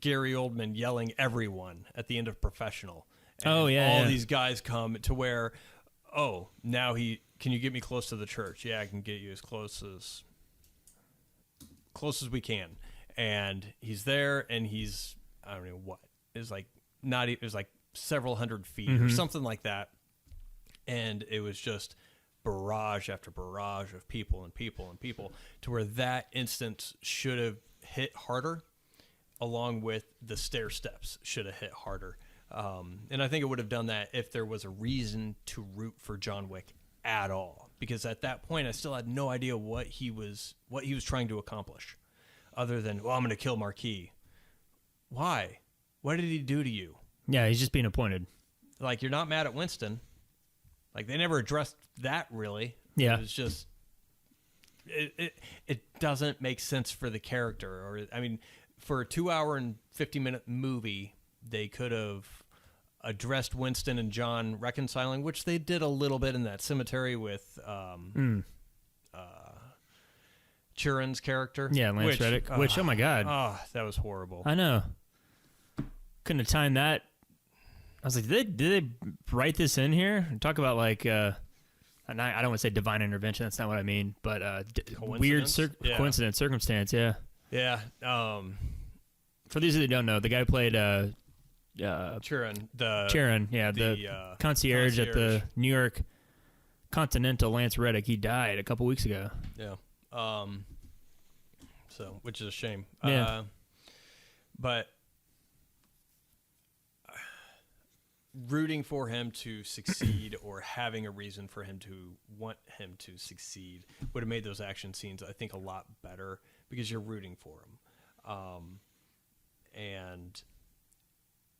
Speaker 1: Gary Oldman yelling everyone at the end of Professional. And all these guys come to where, now can you get me close to the church? Yeah, I can get you as close as we can. and he's there, and he's, I don't know what, it was like several hundred feet or something like that, and it was just barrage after barrage of people and people and people, to where that instance should have hit harder, along with the stair steps should have hit harder. And I think it would have done that if there was a reason to root for John Wick at all, because at that point I still had no idea what he was trying to accomplish, other than, well, I'm going to kill Marquis. Why? What did he do to you?
Speaker 2: Yeah, he's just being appointed.
Speaker 1: Like, you're not mad at Winston. Like, they never addressed that, really.
Speaker 2: Yeah.
Speaker 1: It was just, it doesn't make sense for the character. Or, I mean, for a 2-hour and 50-minute movie, they could have addressed Winston and John reconciling, which they did a little bit in that cemetery with Chiron's character.
Speaker 2: Yeah, Lance Reddick. Which, oh my God.
Speaker 1: Oh, that was horrible.
Speaker 2: I know. Couldn't have timed that. I was like, did they write this in here? Talk about, like, and I don't want to say divine intervention. That's not what I mean. But weird coincidence, circumstance, yeah.
Speaker 1: Yeah.
Speaker 2: For those who don't know, the guy who played
Speaker 1: Chiron,
Speaker 2: the concierge at the New York Continental, Lance Reddick, he died a couple weeks ago.
Speaker 1: Yeah. So, which is a shame.
Speaker 2: Yeah.
Speaker 1: But rooting for him to succeed, or having a reason for him to want him to succeed, would have made those action scenes, I think, a lot better, because you're rooting for him. And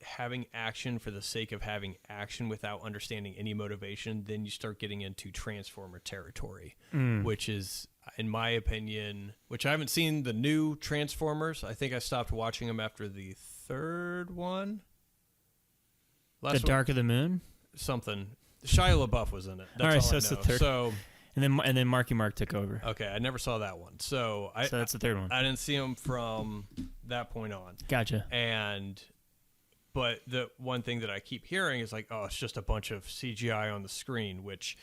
Speaker 1: having action for the sake of having action without understanding any motivation, then you start getting into Transformer territory, which is, in my opinion, which I haven't seen the new Transformers. I think I stopped watching them after the third one.
Speaker 2: Dark of the Moon?
Speaker 1: Something. Shia LaBeouf was in it. That's
Speaker 2: all right,
Speaker 1: all
Speaker 2: so
Speaker 1: I
Speaker 2: that's
Speaker 1: know.
Speaker 2: the third.
Speaker 1: So,
Speaker 2: and then Marky Mark took over.
Speaker 1: Okay, I never saw that one. So
Speaker 2: that's the third one.
Speaker 1: I didn't see him from that point on.
Speaker 2: Gotcha.
Speaker 1: But the one thing that I keep hearing is like, oh, it's just a bunch of CGI on the screen, which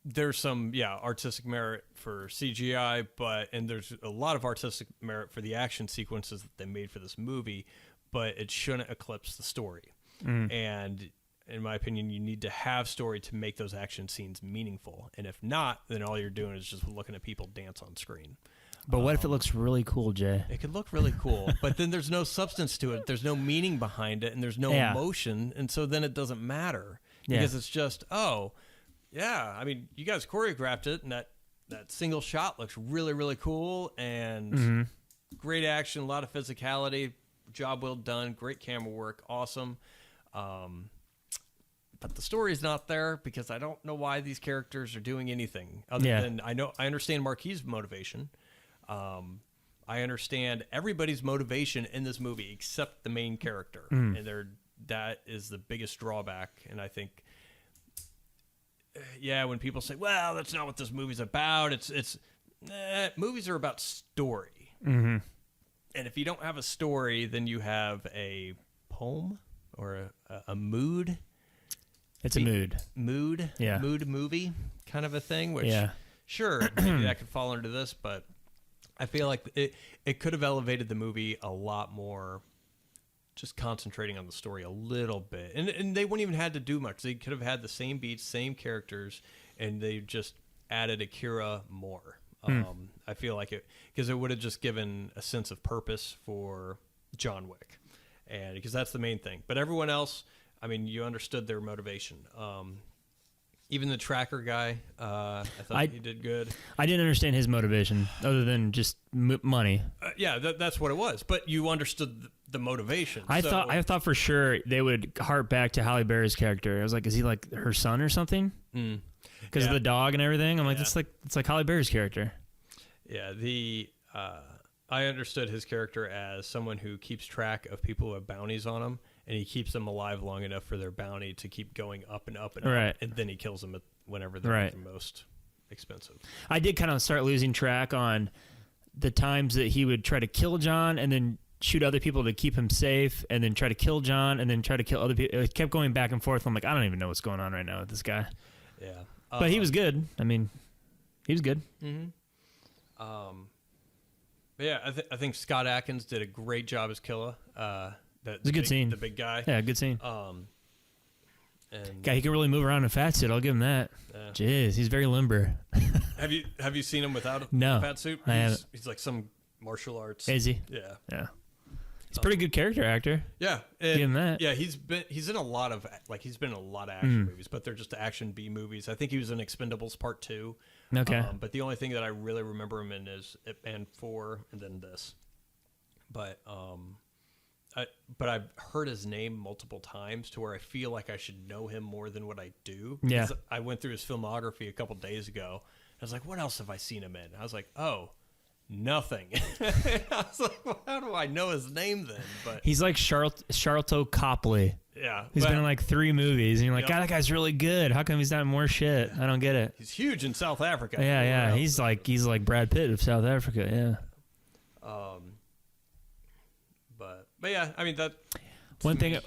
Speaker 1: there's some, artistic merit for CGI, and there's a lot of artistic merit for the action sequences that they made for this movie, but it shouldn't eclipse the story. And in my opinion, you need to have story to make those action scenes meaningful. And if not, then all you're doing is just looking at people dance on screen.
Speaker 2: But what if it looks really cool, Jay?
Speaker 1: It could look really cool, but then there's no substance to it. There's no meaning behind it, and there's no emotion, and so then it doesn't matter, because it's just, I mean, you guys choreographed it, and that single shot looks really, really cool, and great action, a lot of physicality, job well done, great camera work, awesome. But the story's not there, because I don't know why these characters are doing anything other than, I understand Marquis' motivation. I understand everybody's motivation in this movie except the main character, and that is the biggest drawback. And I think, when people say, "Well, that's not what this movie's about," movies are about story, and if you don't have a story, then you have a poem or a mood.
Speaker 2: It's a mood
Speaker 1: movie kind of a thing. Which, sure, maybe that could fall into this, but I feel like it could have elevated the movie a lot more, just concentrating on the story a little bit. And they wouldn't even had to do much. They could have had the same beats, same characters, and they just added Akira more. I feel like because it would have just given a sense of purpose for John Wick, and because that's the main thing. But everyone else, I mean, you understood their motivation. Even the tracker guy, I thought he did good.
Speaker 2: I didn't understand his motivation other than just money.
Speaker 1: That's what it was. But you understood the motivation.
Speaker 2: I thought for sure they would harp back to Halle Berry's character. I was like, is he like her son or something? Because of the dog and everything. I'm like, it's like Halle Berry's character.
Speaker 1: Yeah, I understood his character as someone who keeps track of people who have bounties on them, and he keeps them alive long enough for their bounty to keep going up and up and up, and then he kills them whenever they're the most expensive.
Speaker 2: I did kind of start losing track on the times that he would try to kill John and then shoot other people to keep him safe, and then try to kill John and then try to kill other people. It kept going back and forth. I'm like, I don't even know what's going on right now with this guy.
Speaker 1: Yeah.
Speaker 2: But he was good. I mean, he was good.
Speaker 1: Yeah, I think Scott Adkins did a great job as Killa.
Speaker 2: It's a good scene.
Speaker 1: The big guy.
Speaker 2: Yeah, good scene.
Speaker 1: And
Speaker 2: Guy, he can really move around in a fat suit. I'll give him that. Yeah. Jeez, he's very limber.
Speaker 1: Have you seen him without a fat suit?
Speaker 2: I haven't.
Speaker 1: He's like some martial arts.
Speaker 2: Is he?
Speaker 1: Yeah.
Speaker 2: Yeah. He's a pretty good character actor.
Speaker 1: Yeah.
Speaker 2: Give him that.
Speaker 1: Yeah, he's in a lot of action movies, but they're just action B movies. I think he was in Expendables Part 2.
Speaker 2: Okay.
Speaker 1: But the only thing that I really remember him in is Ip Man 4 and then this. But I've heard his name multiple times to where I feel like I should know him more than what I do.
Speaker 2: Yeah.
Speaker 1: I went through his filmography a couple days ago. I was like, what else have I seen him in? I was like, oh, nothing. I was like, well, how do I know his name then? But
Speaker 2: he's like Charlton Copley.
Speaker 1: Yeah.
Speaker 2: He's been in like 3 movies, and you're like,
Speaker 1: Yep.
Speaker 2: God, that guy's really good. How come he's not in more shit? I don't get it.
Speaker 1: He's huge in South Africa.
Speaker 2: Yeah. He's like Brad Pitt of South Africa. Yeah.
Speaker 1: But yeah, I mean that.
Speaker 2: One thing.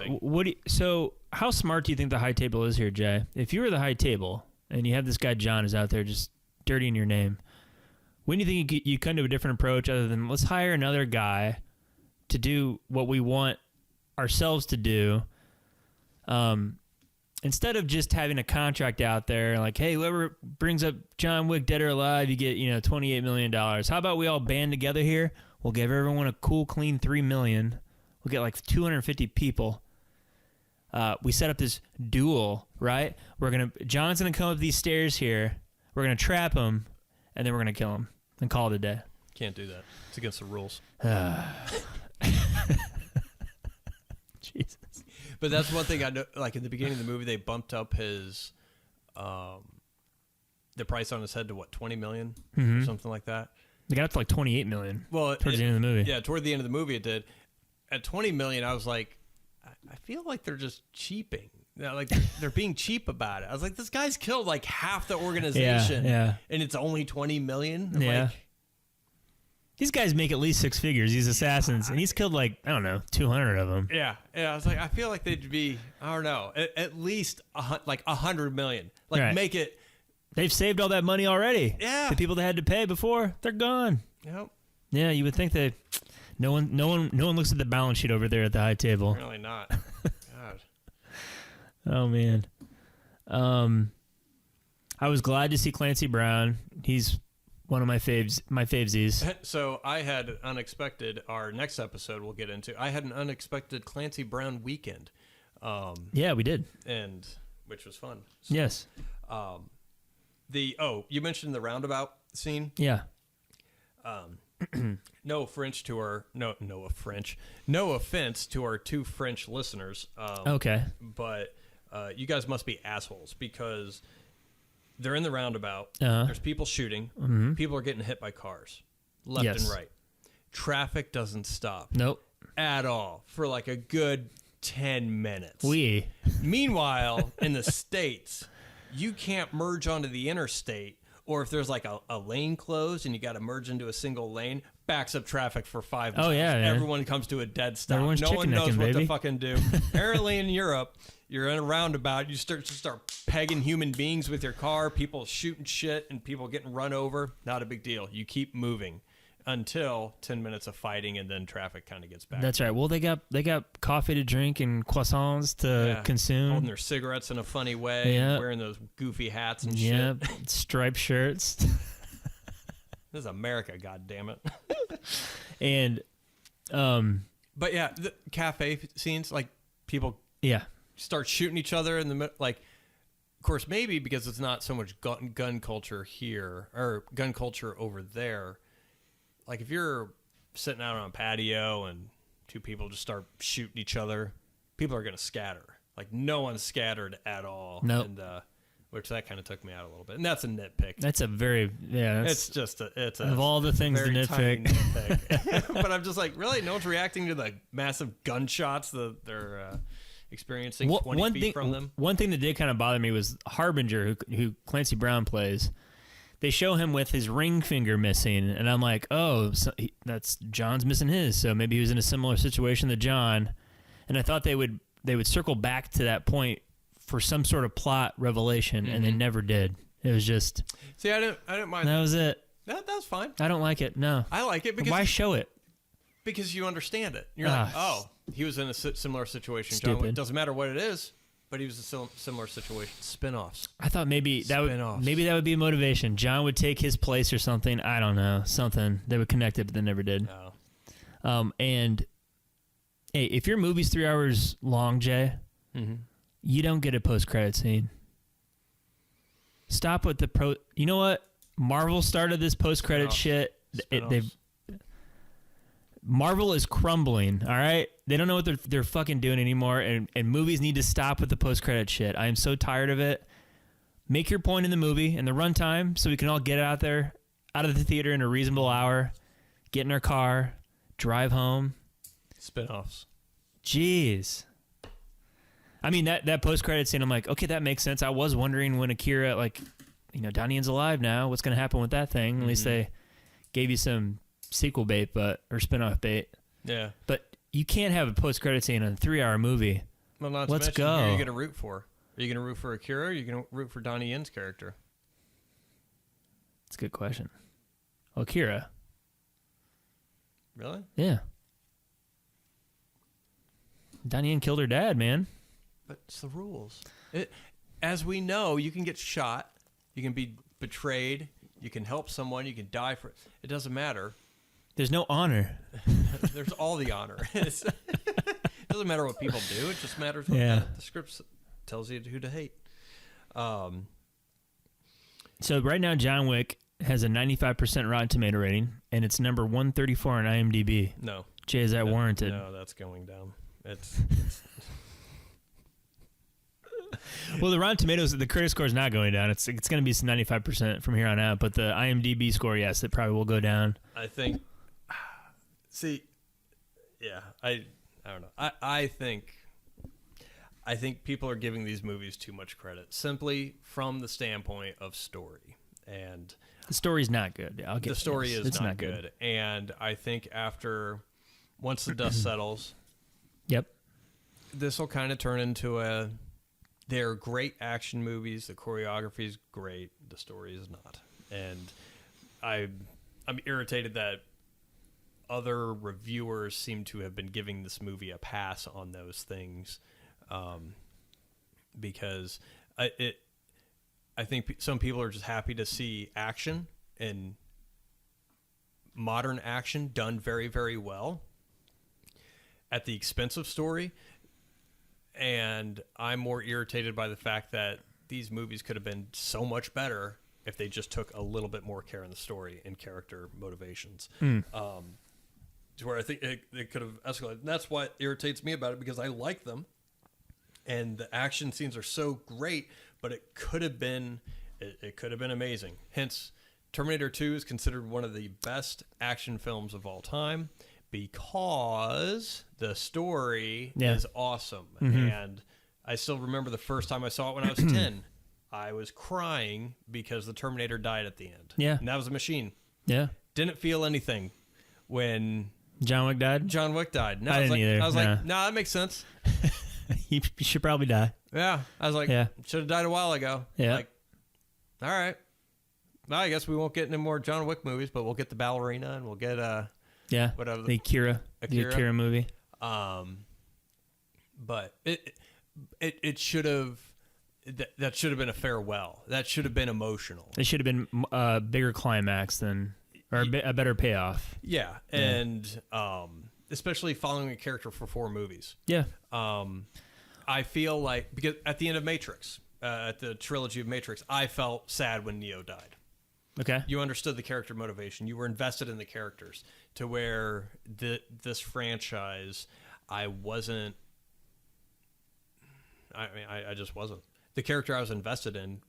Speaker 2: So how smart do you think the high table is here, Jay? If you were the high table and you have this guy John is out there just dirtying your name, when do you think you come to a different approach other than let's hire another guy to do what we want ourselves to do? Instead of just having a contract out there like, hey, whoever brings up John Wick Dead or Alive, you get $28 million. How about we all band together here? We'll give everyone a cool, clean $3 million. We'll get like 250 people. We set up this duel, right? John's gonna come up these stairs here. We're gonna trap him, and then we're gonna kill him and call it a day.
Speaker 1: Can't do that. It's against the rules.
Speaker 2: Jesus.
Speaker 1: But that's one thing I know. Like in the beginning of the movie, they bumped up his, the price on his head to what, $20 million or something like that.
Speaker 2: They got up to like $28 million.
Speaker 1: Well,
Speaker 2: towards the end of the movie.
Speaker 1: Yeah, toward the end of the movie, it did. At $20 million, I was like, I feel like they're just cheaping. Like they're being cheap about it. I was like, this guy's killed like half the organization,
Speaker 2: yeah.
Speaker 1: and it's only $20 million. I'm
Speaker 2: yeah.
Speaker 1: like,
Speaker 2: these guys make at least 6 figures. These assassins, and he's killed like 200 of them.
Speaker 1: Yeah. I was like, I feel like they'd be, I don't know, at least like $100 million. Like
Speaker 2: right.
Speaker 1: Make it.
Speaker 2: They've saved all that money already.
Speaker 1: Yeah.
Speaker 2: The people that had to pay before, they're gone.
Speaker 1: Yep.
Speaker 2: Yeah, you would think that no one looks at the balance sheet over there at the high table.
Speaker 1: Really not. God.
Speaker 2: Oh man. I was glad to see Clancy Brown. He's one of my favesies.
Speaker 1: So I had unexpected. Our next episode we'll get into. I had an unexpected Clancy Brown weekend.
Speaker 2: Yeah, we did,
Speaker 1: and which was fun. So,
Speaker 2: yes.
Speaker 1: You mentioned the roundabout scene.
Speaker 2: Yeah.
Speaker 1: No offense to our 2 French listeners.
Speaker 2: Okay.
Speaker 1: But you guys must be assholes because they're in the roundabout.
Speaker 2: Uh-huh.
Speaker 1: There's people shooting.
Speaker 2: Mm-hmm.
Speaker 1: People are getting hit by cars left and right. Traffic doesn't stop.
Speaker 2: Nope.
Speaker 1: At all for like a good 10 minutes. Meanwhile, in the States, you can't merge onto the interstate, or if there's like a lane closed and you got to merge into a single lane, backs up traffic for 5 minutes.
Speaker 2: Oh, yeah, man.
Speaker 1: Everyone comes to a dead stop.
Speaker 2: Everyone's
Speaker 1: No one knows what
Speaker 2: baby.
Speaker 1: to fucking do. Apparently in Europe, you're in a roundabout, you start pegging human beings with your car, people shooting shit and people getting run over. Not a big deal. You keep moving until 10 minutes of fighting, and then traffic kind of gets back.
Speaker 2: That's right. Well, they got coffee to drink and croissants to consume.
Speaker 1: Holding their cigarettes in a funny way.
Speaker 2: Yeah.
Speaker 1: Wearing those goofy hats and
Speaker 2: yeah,
Speaker 1: shit.
Speaker 2: striped shirts.
Speaker 1: This is America, goddammit.
Speaker 2: And,
Speaker 1: but yeah, the cafe scenes, like people start shooting each other in the middle. Like, of course, maybe because it's not so much gun culture here or gun culture over there. Like if you're sitting out on a patio and 2 people just start shooting each other, people are going to scatter. Like no one's scattered at all.
Speaker 2: Nope.
Speaker 1: And, which that kind of took me out a little bit. And that's a nitpick.
Speaker 2: That's a very,
Speaker 1: It's a
Speaker 2: of all the things to
Speaker 1: nitpick. But I'm just like, really? No one's reacting to the massive gunshots that they're experiencing 20 feet from them?
Speaker 2: One thing that did kind of bother me was Harbinger, who Clancy Brown plays. They show him with his ring finger missing, and I'm like, oh, that's John's missing his, so maybe he was in a similar situation to John. And I thought they would circle back to that point for some sort of plot revelation, and they never did. It was just
Speaker 1: see, I didn't mind.
Speaker 2: That was it.
Speaker 1: That's fine.
Speaker 2: I don't like it. No.
Speaker 1: I like it because
Speaker 2: why show it?
Speaker 1: Because you understand it. You're like, oh, he was in a similar situation.
Speaker 2: Stupid.
Speaker 1: John Wick. Doesn't matter what it is, but he was in a similar situation. Spinoffs.
Speaker 2: I thought maybe that would be a motivation. John would take his place or something. I don't know. Something. They would connect it, but they never did.
Speaker 1: No.
Speaker 2: And hey, if your movie's 3 hours long, Jay, you don't get a post-credit scene. Stop with the You know what? Marvel started this post-credit shit. Marvel is crumbling, all right? They don't know what they're fucking doing anymore, and movies need to stop with the post-credit shit. I am so tired of it. Make your point in the movie and the runtime so we can all get out of the theater in a reasonable hour, get in our car, drive home.
Speaker 1: Spinoffs.
Speaker 2: Jeez. I mean, that post-credit scene, I'm like, okay, that makes sense. I was wondering when Akira, like, Donnie Yen's alive now. What's going to happen with that thing? At least they gave you some sequel bait, or spinoff bait.
Speaker 1: Yeah.
Speaker 2: But you can't have a post-credit scene on a 3-hour movie.
Speaker 1: Well, not
Speaker 2: Let's
Speaker 1: to mention,
Speaker 2: go.
Speaker 1: Who are you going to root for? Are you going to root for Akira or are you going to root for Donnie Yen's character?
Speaker 2: That's a good question. Well, Akira.
Speaker 1: Really?
Speaker 2: Yeah. Donnie Yen killed her dad, man.
Speaker 1: But it's the rules. As we know, you can get shot. You can be betrayed. You can help someone. You can die for it. It doesn't matter.
Speaker 2: There's no honor.
Speaker 1: There's all the honor. It doesn't matter what people do. It just matters what the script tells you who to hate.
Speaker 2: So right now, John Wick has a 95% Rotten Tomato rating, and it's number 134 on IMDb.
Speaker 1: No.
Speaker 2: Jay, is that warranted?
Speaker 1: No, that's going down. It's
Speaker 2: Well, the Rotten Tomatoes, the critic score is not going down. It's going to be 95% from here on out. But the IMDb score, yes, it probably will go down.
Speaker 1: I think. See, yeah, I don't know. I think people are giving these movies too much credit simply from the standpoint of story, and
Speaker 2: the story's not good.
Speaker 1: The story is not good, and I think once the dust settles,
Speaker 2: yep,
Speaker 1: this will kind of turn into they're great action movies. The choreography is great. The story is not. And I'm irritated that other reviewers seem to have been giving this movie a pass on those things, because I think some people are just happy to see action and modern action done very, very well at the expense of story. And I'm more irritated by the fact that these movies could have been so much better if they just took a little bit more care in the story and character motivations. To where I think it could have escalated. And that's what irritates me about it, because I like them. And the action scenes are so great, but it could have been amazing. Hence, Terminator 2 is considered one of the best action films of all time, because the story is awesome. And I still remember the first time I saw it when I was 10. I was crying because the Terminator died at the end.
Speaker 2: Yeah.
Speaker 1: And that was a machine.
Speaker 2: Yeah.
Speaker 1: Didn't feel anything when
Speaker 2: John Wick died?
Speaker 1: John Wick died. No,
Speaker 2: I didn't either.
Speaker 1: I was like, nah, that makes sense.
Speaker 2: He should probably die.
Speaker 1: Yeah. I was like, should have died a while ago.
Speaker 2: Yeah.
Speaker 1: Like, all right. Well, I guess we won't get any more John Wick movies, but we'll get the ballerina and we'll get whatever
Speaker 2: the Akira movie.
Speaker 1: But it should have that should have been a farewell. That should have been emotional.
Speaker 2: It should have been a bigger climax or a better payoff.
Speaker 1: Yeah, and especially following a character for 4 movies.
Speaker 2: Yeah.
Speaker 1: I feel like, because at the end of Matrix, at the trilogy of Matrix, I felt sad when Neo died.
Speaker 2: Okay.
Speaker 1: You understood the character motivation. You were invested in the characters, to where this franchise, I wasn't. I mean, I just wasn't. The character I was invested in,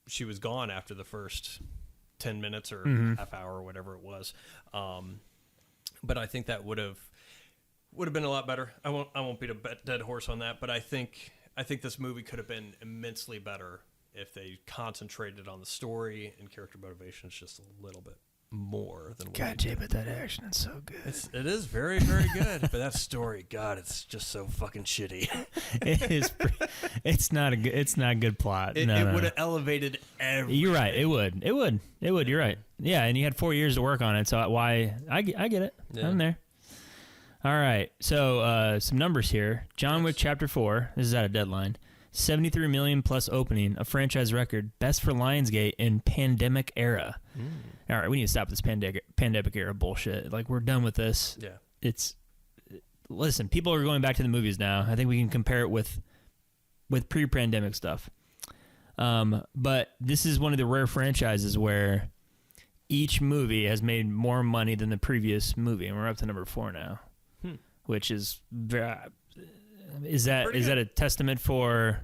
Speaker 1: she was gone after the first 10 minutes or half hour or whatever it was. But I think that would have been a lot better. I won't beat a dead horse on that, but I think this movie could have been immensely better if they concentrated on the story and character motivations just a little bit. more than what
Speaker 2: God, Jay, but that action is so good.
Speaker 1: It is very, very good. But that story, God, it's just so fucking shitty.
Speaker 2: It is. It's not a good plot.
Speaker 1: It would have elevated everything.
Speaker 2: You're right. It would. You're right. Yeah, and you had 4 years to work on it, so why? I get it. Yeah. I'm there. All right. So some numbers here. John Wick Chapter 4. This is at a deadline. 73 million plus opening, a franchise record, best for Lionsgate in pandemic era. All right, we need to stop this pandemic era bullshit. Like, we're done with this.
Speaker 1: Yeah.
Speaker 2: Listen, people are going back to the movies now. I think we can compare it with pre-pandemic stuff. But this is one of the rare franchises where each movie has made more money than the previous movie, and we're up to number 4 now, which is very. Is that a testament for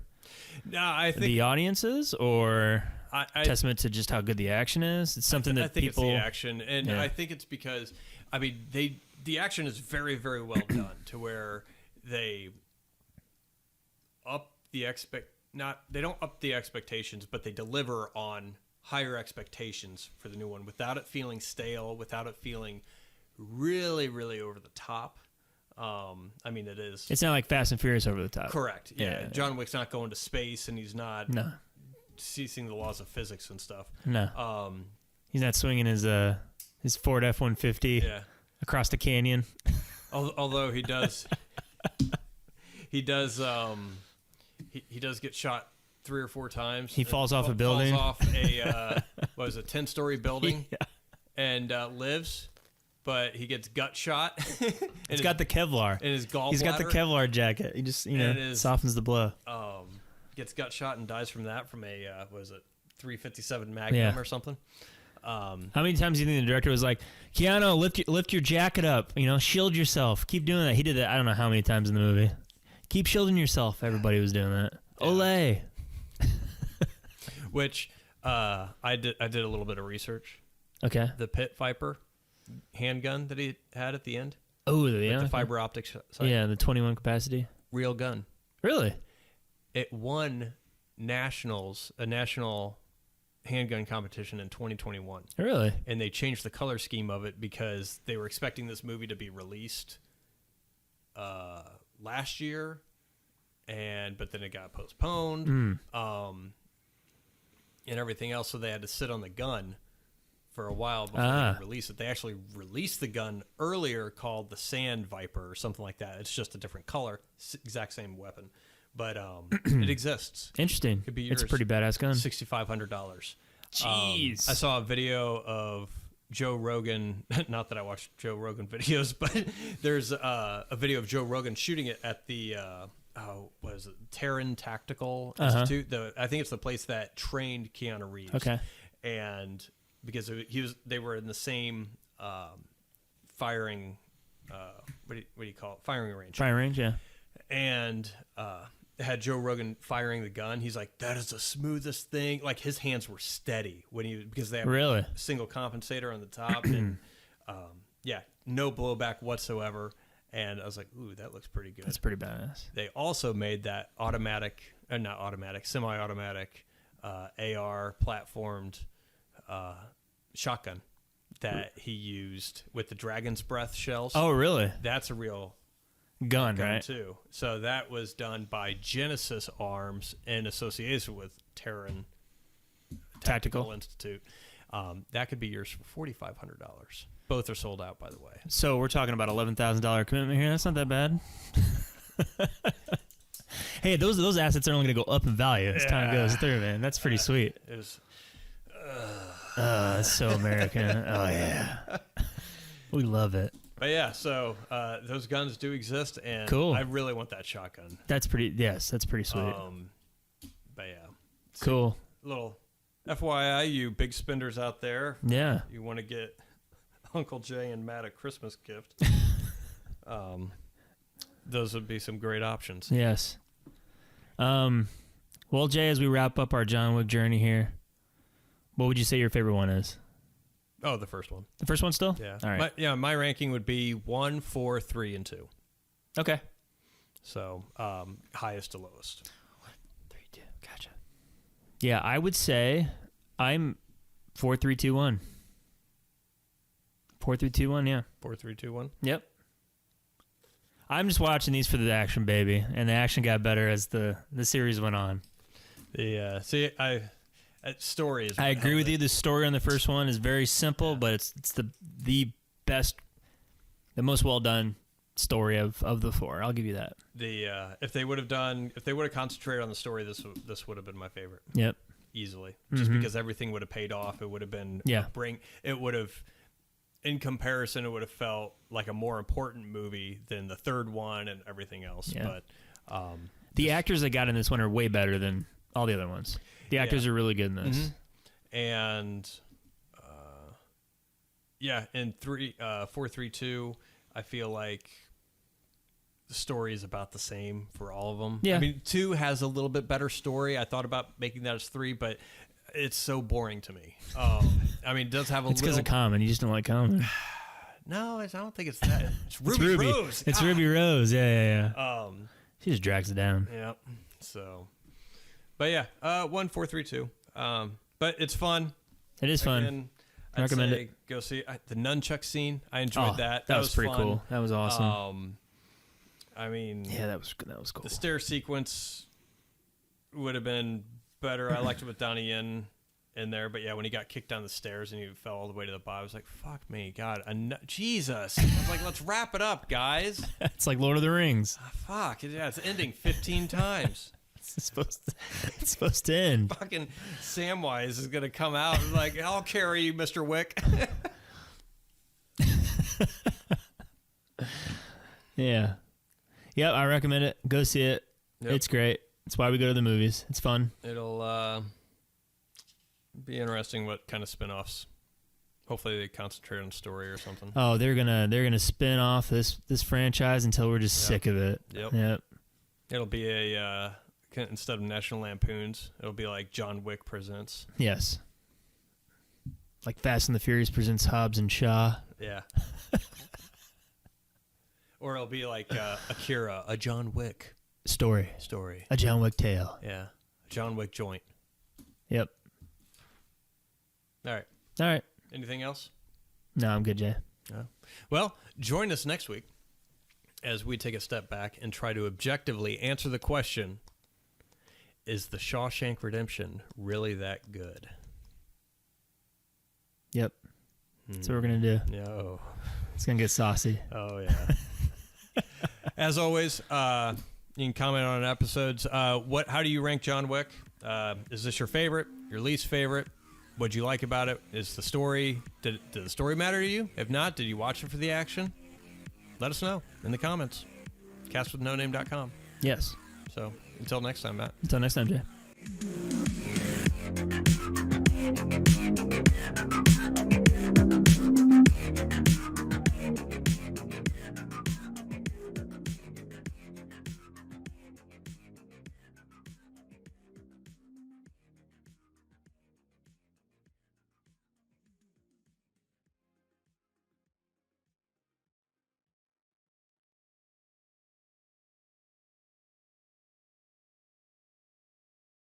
Speaker 1: I think
Speaker 2: the audiences, or a testament to just how good the action is? It's something that people.
Speaker 1: It's the action, and I think it's because the action is very, very well done to where they up the they don't up the expectations, but they deliver on higher expectations for the new one without it feeling stale, without it feeling really, really over the top. It is.
Speaker 2: It's not like Fast and Furious over the top.
Speaker 1: Correct. Yeah. John Wick's not going to space, and he's not ceasing the laws of physics and stuff.
Speaker 2: No. He's not swinging his Ford F-150 across the canyon.
Speaker 1: Although he does, he does get shot 3 or 4 times.
Speaker 2: He falls off a building.
Speaker 1: Falls off a 10-story building, and lives. But he gets gut shot.
Speaker 2: It's got the Kevlar.
Speaker 1: In his gallbladder.
Speaker 2: He's got the Kevlar jacket. He just, softens the blow.
Speaker 1: Gets gut shot and dies from that, from a, 357 Magnum or something.
Speaker 2: How many times do you think the director was like, Keanu, lift your jacket up, shield yourself. Keep doing that. He did that I don't know how many times in the movie. Keep shielding yourself. Everybody was doing that. Yeah. Olay.
Speaker 1: Which I did a little bit of research.
Speaker 2: Okay.
Speaker 1: The Pit Viper handgun that he had at the end.
Speaker 2: Oh,
Speaker 1: the fiber optic sight.
Speaker 2: Yeah, the 21 capacity.
Speaker 1: Real gun.
Speaker 2: Really?
Speaker 1: It won a national handgun competition in 2021.
Speaker 2: Really?
Speaker 1: And they changed the color scheme of it because they were expecting this movie to be released last year, but then it got postponed, and everything else, so they had to sit on the gun for a while before they released it. They actually released the gun earlier, called the Sand Viper or something like that. It's just a different color, exact same weapon, but it exists.
Speaker 2: Interesting.
Speaker 1: Could be yours.
Speaker 2: It's a pretty badass gun.
Speaker 1: $6,500.
Speaker 2: Jeez.
Speaker 1: I saw a video of Joe Rogan. Not that I watch Joe Rogan videos, but there's a video of Joe Rogan shooting it at the what is it? Terran Tactical Institute. I think it's the place that trained Keanu Reeves.
Speaker 2: Okay.
Speaker 1: And because they were in the same firing, what do you call it? Firing range.
Speaker 2: Firing range, yeah.
Speaker 1: And had Joe Rogan firing the gun. He's like, that is the smoothest thing. Like, his hands were steady because they have a single compensator on the top, and no blowback whatsoever. And I was like, ooh, that looks pretty good.
Speaker 2: That's pretty badass.
Speaker 1: They also made that semi-automatic AR platformed shotgun that he used with the Dragon's Breath shells.
Speaker 2: Oh, really?
Speaker 1: That's a real
Speaker 2: gun, right?
Speaker 1: Too. So that was done by Genesis Arms in association with Terran Tactical Institute. That could be yours for $4,500. Both are sold out, by the way.
Speaker 2: So we're talking about $11,000 commitment here. That's not that bad. Hey, those assets are only going to go up in value as time goes through, man. That's pretty sweet.
Speaker 1: It was.
Speaker 2: It's so American. Oh yeah, we love it.
Speaker 1: But yeah, so those guns do exist, and
Speaker 2: cool.
Speaker 1: I really want that shotgun.
Speaker 2: That's pretty. Yes, that's pretty sweet.
Speaker 1: But yeah,
Speaker 2: cool.
Speaker 1: Little FYI, you big spenders out there.
Speaker 2: Yeah,
Speaker 1: you want to get Uncle Jay and Matt a Christmas gift. Those would be some great options.
Speaker 2: Yes. Well, Jay, as we wrap up our John Wick journey here, what would you say your favorite one is?
Speaker 1: Oh, the first one.
Speaker 2: The first one still?
Speaker 1: Yeah.
Speaker 2: All right.
Speaker 1: My ranking would be 1, 4, 3, and 2.
Speaker 2: Okay.
Speaker 1: So, highest to lowest.
Speaker 2: 1, 3, 2. Gotcha. Yeah, I would say I'm 4, 3, 2, 1. 4, 3, 2, 1, yeah.
Speaker 1: 4, 3, 2, 1.
Speaker 2: Yep. I'm just watching these for the action, baby, and the action got better as the series went on.
Speaker 1: Story is.
Speaker 2: I agree with you. The story on the first one is very simple, but it's the best, the most well done story of the 4. I'll give you that.
Speaker 1: If they would have concentrated on the story, this would have been my favorite.
Speaker 2: Yep.
Speaker 1: Easily, just because everything would have paid off. It would have been in comparison, it would have felt like a more important movie than the third one and everything else. Yeah. But
Speaker 2: the actors that got in this one are way better than all the other ones. The actors are really good in this.
Speaker 1: And in 4, 3, 2, I feel like the story is about the same for all of them.
Speaker 2: Yeah.
Speaker 1: I mean, 2 has a little bit better story. I thought about making that as 3, but it's so boring to me. I mean, it does have a
Speaker 2: It's because of Common. You just don't like Common.
Speaker 1: No, I don't think it's that. It's Ruby Rose.
Speaker 2: It's Ruby Rose. Yeah. She just drags it down.
Speaker 1: Yeah. So, but yeah, 1, 4, 3, 2. But it's fun.
Speaker 2: It is fun. I recommend it.
Speaker 1: Go see the nunchuck scene. I enjoyed that.
Speaker 2: That was pretty
Speaker 1: fun.
Speaker 2: Cool. That was awesome.
Speaker 1: I mean,
Speaker 2: yeah, that was cool.
Speaker 1: The stair sequence would have been better. I liked it with Donnie Yen in there, but yeah, when he got kicked down the stairs and he fell all the way to the bottom, I was like, "Fuck me, God, Jesus!" I was like, "Let's wrap it up, guys."
Speaker 2: It's like Lord of the Rings.
Speaker 1: Fuck yeah, it's ending 15 times.
Speaker 2: It's supposed to end.
Speaker 1: Fucking Samwise is gonna come out and like, "I'll carry you, Mr. Wick."
Speaker 2: Yeah. Yep, I recommend it. Go see it. Yep. It's great. It's why we go to the movies. It's fun.
Speaker 1: It'll be interesting what kind of spin-offs. Hopefully they concentrate on story or something.
Speaker 2: Oh, they're gonna spin off this franchise until we're just sick of it.
Speaker 1: Yep. It'll be a instead of National Lampoons, it'll be like John Wick Presents.
Speaker 2: Yes. Like Fast and the Furious presents Hobbs and Shaw.
Speaker 1: Yeah. Or it'll be like Akira, a John Wick
Speaker 2: story. A John Wick tale.
Speaker 1: Yeah. John Wick joint.
Speaker 2: Yep.
Speaker 1: All right. Anything else?
Speaker 2: No, I'm good, Jay.
Speaker 1: Well, join us next week as we take a step back and try to objectively answer the question, is The Shawshank Redemption really that good?
Speaker 2: Yep. That's what we're going to do.
Speaker 1: No.
Speaker 2: It's going to get saucy.
Speaker 1: Oh, yeah. As always, you can comment on episodes. How do you rank John Wick? Is this your favorite? Your least favorite? What'd you like about it? Is the story, did the story matter to you? If not, did you watch it for the action? Let us know in the comments. Castwithnoname.com.
Speaker 2: Yes.
Speaker 1: So until next time, Matt.
Speaker 2: Until next time, Jay.